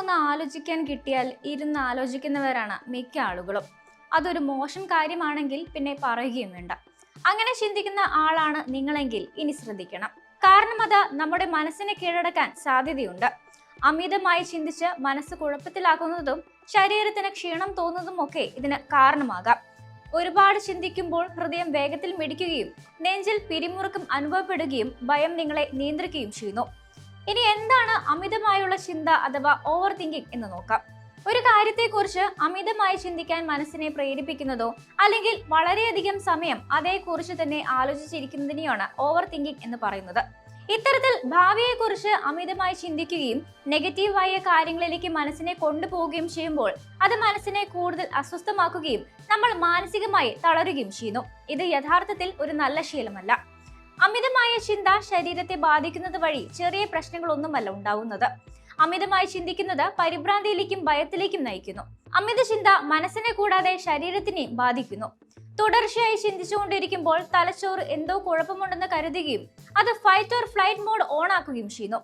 ഒന്ന് ആലോചിക്കാൻ കിട്ടിയാൽ ഇരുന്ന് ആലോചിക്കുന്നവരാണ് മിക്ക ആളുകളും. അതൊരു മോശം കാര്യമാണെങ്കിൽ പിന്നെ പറയുകയും വേണ്ട. അങ്ങനെ ചിന്തിക്കുന്ന ആളാണ് നിങ്ങളെങ്കിൽ ഇനി ശ്രദ്ധിക്കണം. കാരണം അത് നമ്മുടെ മനസ്സിനെ കീഴടക്കാൻ സാധ്യതയുണ്ട്. അമിതമായി ചിന്തിച്ച് മനസ്സ് കുഴപ്പത്തിലാക്കുന്നതും ശരീരത്തിന് ക്ഷീണം തോന്നുന്നതും ഒക്കെ ഇതിന് കാരണമാകാം. ഒരുപാട് ചിന്തിക്കുമ്പോൾ ഹൃദയം വേഗത്തിൽ മിടിക്കുകയും നെഞ്ചിൽ പിരിമുറുക്കം അനുഭവപ്പെടുകയും ഭയം നിങ്ങളെ നിയന്ത്രിക്കുകയും ചെയ്യുന്നു. ഇനി എന്താണ് അമിതമായുള്ള ചിന്ത അഥവാ ഓവർ തിങ്കിങ് എന്ന് നോക്കാം. ഒരു കാര്യത്തെക്കുറിച്ച് അമിതമായി ചിന്തിക്കാൻ മനസ്സിനെ പ്രേരിപ്പിക്കുന്നതോ അല്ലെങ്കിൽ വളരെയധികം സമയം അതേക്കുറിച്ച് തന്നെ ആലോചിച്ചിരിക്കുന്നതിനെയാണ് ഓവർ തിങ്കിങ് എന്ന് പറയുന്നത്. ഇത്തരത്തിൽ ഭാവിയെക്കുറിച്ച് അമിതമായി ചിന്തിക്കുകയും നെഗറ്റീവായ കാര്യങ്ങളിലേക്ക് മനസ്സിനെ കൊണ്ടുപോവുകയും ചെയ്യുമ്പോൾ അത് മനസ്സിനെ കൂടുതൽ അസ്വസ്ഥമാക്കുകയും നമ്മൾ മാനസികമായി തളരുകയും ചെയ്യുന്നു. ഇത് യഥാർത്ഥത്തിൽ ഒരു നല്ല ശീലമല്ല. അമിതമായ ചിന്ത ശരീരത്തെ ബാധിക്കുന്നത് വഴി ചെറിയ പ്രശ്നങ്ങളൊന്നുമല്ല ഉണ്ടാവുന്നത്. അമിതമായി ചിന്തിക്കുന്നത് പരിഭ്രാന്തിയിലേക്കും ഭയത്തിലേക്കും നയിക്കുന്നു. അമിത ചിന്ത മനസ്സിനെ കൂടാതെ ശരീരത്തിനെയും ബാധിക്കുന്നു. തുടർച്ചയായി ചിന്തിച്ചുകൊണ്ടിരിക്കുമ്പോൾ തലച്ചോറ് എന്തോ കുഴപ്പമുണ്ടെന്ന് കരുതുകയും അത് fight or flight mode on ആക്കുകയും ചെയ്യുന്നു.